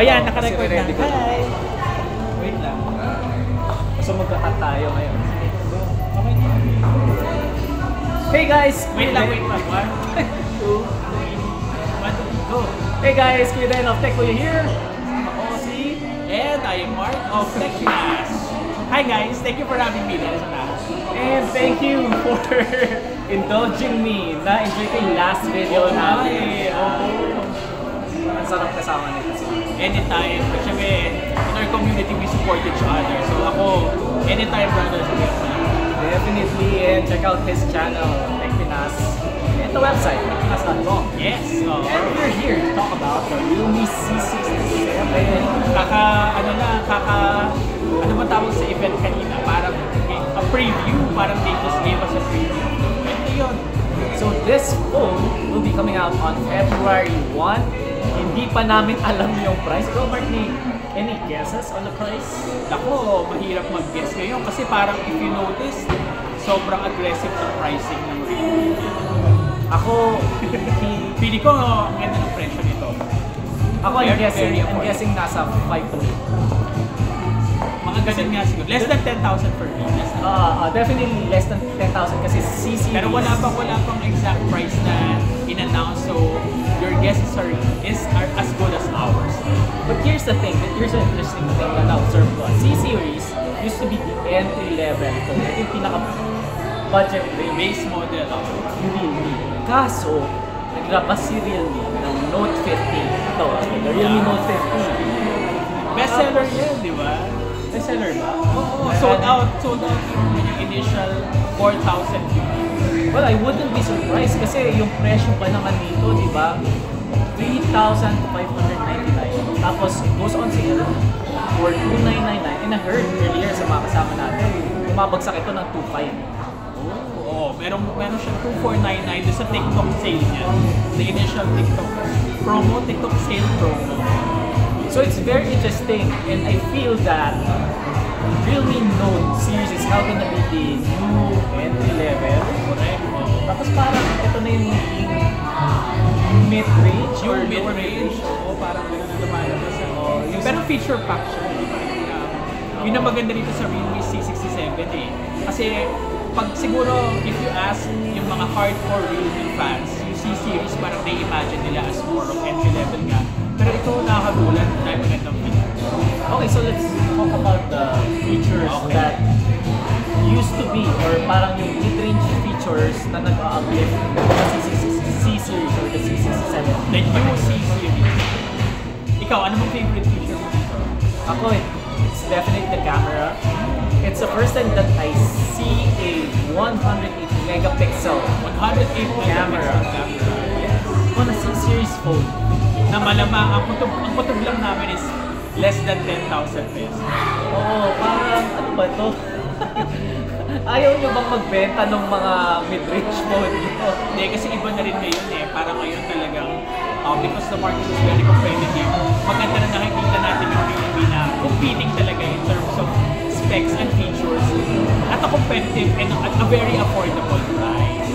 Ayan, naka-record na. Ready ko. Hi! Wait lang. So magka-cut tayo ngayon. Okay na. Hey guys! Wait lang. 1, 2, 3, 1, 2, go! Hey guys! Kuya Den of Tech Kuya here! Ako si and I am Mark of TechPinas. Hi guys! Thank you for having me. That is na. And thank you for indulging me. Na-enjoy ko yung last video natin. Ang sarap kasama nito. Anytime. Kasi in our community, we support each other. So ako, anytime brothers. Definitely, and check out his channel, TechPinas, and the website, techpinas.com. Yes! And we're here to talk about the Realme C67. Ano ba tawag sa event kanina? Parang a preview, parang they just gave us a preview. Ito yun. So this phone will be coming out on February 1. Hindi pa namin alam yung price. Ikaw, Mark, any guesses on the price? Ako, mahirap mag-guess ngayon kasi parang if you notice, sobrang aggressive ng pricing ng Realme. Ako, Pili ko, ang ganda ng presyo nito. I'm guessing nasa 5 Mga ganun nga siguro. Less than 10,000 per me. definitely less than 10,000 kasi C-series. Pero wala pang exact price na in-announce, so your guesses are as good as ours. But here's the thing, here's an interesting thing na na-observe ko. C-series used to be the entry level. So, ito yung pinaka-budget Base model. Realme. Kaso, naglabas si Realme ng Note 15. Ito, the Realme Note 15. Bestseller yan, di ba? Bestseller ba? Oo, sold out yung initial 4,000 units. Well, I wouldn't be surprised kasi yung presyo pa naman nito, di ba? 3,599. Tapos, it goes on sale for 2,999. And I heard earlier sa mga kasama natin, bumabagsak ito ng 2,500. Oo, meron siya 2,499 doon sa TikTok sale niya. The initial TikTok sale promo. So it's very interesting, and I feel that Realme Note series is now gonna be the new entry level. Correct. Tapos parang ito na yung mid-range or Yung lower mid-range, oo, parang gano'n na lumalabas. Pero feature pack siya. Yun ang maganda dito sa Realme C67 eh. Kasi pag siguro, if you ask yung mga hardcore Realme fans, yung C-series parang na-imagine nila as more of entry level nga. Pero ito nakakagulat dahil magandang feature. Okay, so let's talk about the features that used to be, or parang yung mid-range features na nag-a-uplift sa C-series or the C67. The new C-series. Ikaw, ano mong favorite feature mo dito? Ako, it's definitely the camera. It's the first time that I see a 108 megapixel 108 camera. Yes. On a C-series phone. Na malamang, ang kutob lang namin is less than 10,000 pesos. Oo, parang ano ba ito? Ayaw nyo bang magbenta ng mga mid-range phone nyo? Hindi, kasi iba na rin ngayon eh. Parang ngayon talagang, because the market is very competitive, maganda na nakikita natin yung Realme na competing talaga in terms of specs and features at a competitive and at a very affordable price.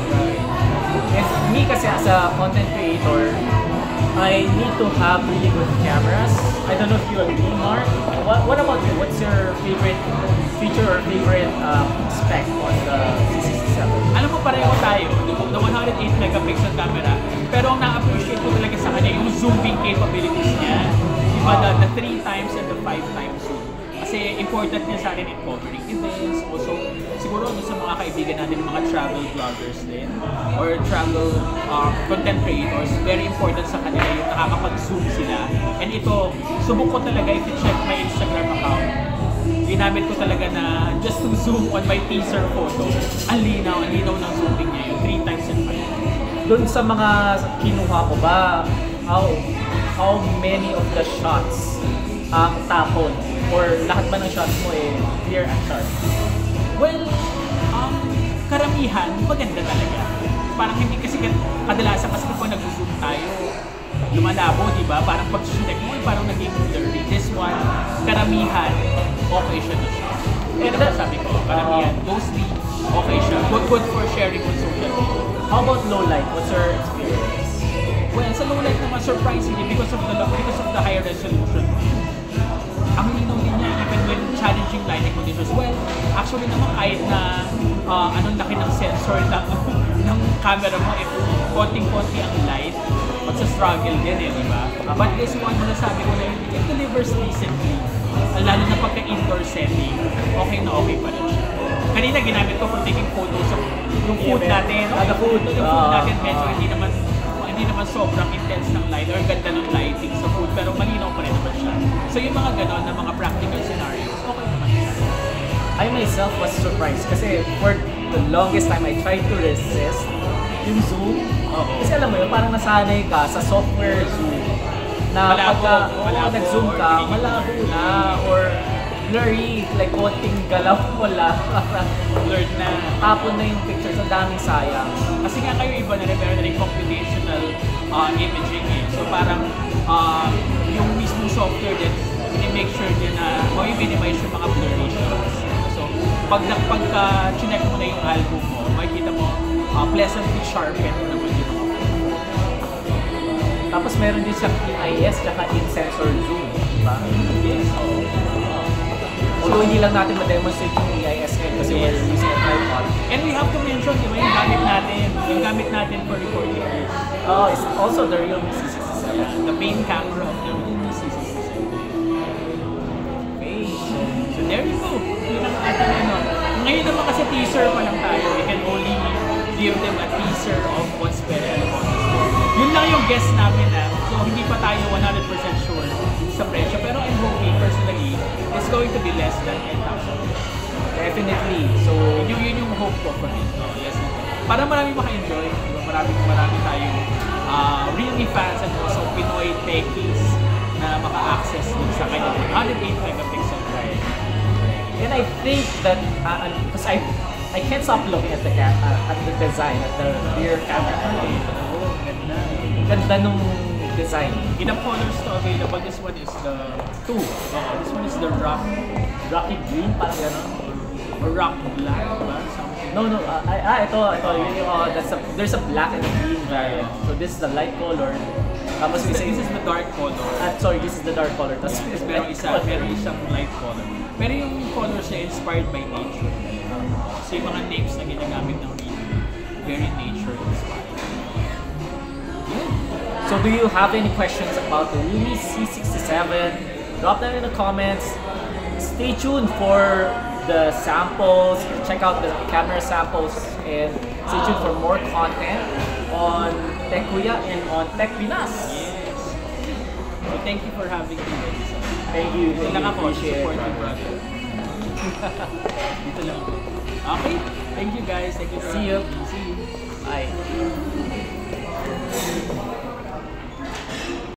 And me kasi as a content creator, I need to have really good cameras. I don't know if you agree, Mark. What about you? What's your favorite feature or favorite spec on the C67? Alam mo, pareho tayo, the 108 megapixel camera, pero ang na-appreciate ko talaga sa kanya yung zooming capabilities niya. Diba, the 3 times and the 5 times zoom. Kasi important niya sa atin in covering events, also siguro sa mga kaibigan natin, mga travel vloggers din, or travel content creators, very important sa kanila yung nakakapag-zoom sila. And ito, subok ko talaga, if you check my Instagram account, ginamit ko talaga na just to zoom on my teaser photo. Ang linaw ng zooming niya yung 3 times and 5. Doon sa mga kinuha ko ba, how many of the shots ang tapon? Or lahat ba ng shots mo clear and sharp? Well, karamihan, maganda talaga. Parang hindi kasi kadalasan kasi kapag nag-zoom tayo, lumalabo, di ba? Parang pag-check mo, parang naging blurry. This one, karamihan, okay siya na siya. And sabi ko, karamihan, mostly okay siya. Good for sharing on social media. How about low light? What's your experience? Well, sa low light naman, surprisingly, because of the higher resolution, actually naman kahit na anong laki ng sensor ng camera mo, if konting-konti ang light, magsa-struggle din di ba? But this one, masasabi ko na it delivers decently. Lalo na pagka-indoor setting, okay na okay pa rin siya. Kanina ginamit ko for taking photos of yung food natin. The food. Yung food natin medyo hindi naman sobrang intense ng light or ganda ng lighting sa food, pero malinaw pa rin naman siya. So yung mga ganon na mga practical scenarios, okay naman siya. I myself was surprised kasi for the longest time I tried to resist yung zoom. Kasi alam mo yun, parang nasanay ka sa software zoom na pagka nag-zoom ka, malabo na or blurry, like konting galaw mo lang. Blurred na. Tapon na yung picture, so daming sayang. Kasi nga kayo iba na rin, meron na rin computational imaging So parang yung mismong software din, i-make sure din na i-minimize yung mga blurrations. So pagka-check mo na yung album mo, makikita mo pleasantly sharpened naman yung mga. Tapos meron din siyang EIS tsaka in-sensor zoom, diba? Yes. Although hindi lang natin ma-demonstrate yung EIS kasi we're using a tripod. And we have to mention, di ba, yung gamit natin for recording this. It's also the Realme C67. The main camera of the Realme C67. Okay. So there you go. Yun ang ating Ngayon naman kasi teaser pa lang tayo. We can only give them a teaser of what's better about this. Yun lang yung guess namin So hindi pa tayo 100% sure sa presyo. Pero I'm hoping personally, it's going to be less than 10,000. Definitely. So, yun yung hope ko for it. Less than 10. Para marami maka-enjoy. Diba? Marami tayong Realme fans and also Pinoy techies na maka-access sa kanya 108 megapixel drive. And I think that, because I can't stop looking at the design, at the rear camera. Ganda nung design. Ilang colors to available. This one is the this one is the rocky green, parang gano'n. Or rock black, ba? Something. No. Ito. There's a black and a green variant. So this is the light color. Tapos This is the dark color. Sorry, this is the dark color. Tapos Meron isang light color. Pero yung colors na inspired by nature. So yung mga names na ginagamit ng Realme, very nature inspired. So do you have any questions about the Realme C67? Drop them in the comments. Stay tuned for the samples. Check out the camera samples and stay tuned for more content on Tech Kuya and on Tech Pinas. Yes. So thank you for having me. Thank you. Dito lang ako, Appreciate support it. you, brother. Dito lang. Okay. Thank you guys. Thank you for See you. having me. See you. Bye.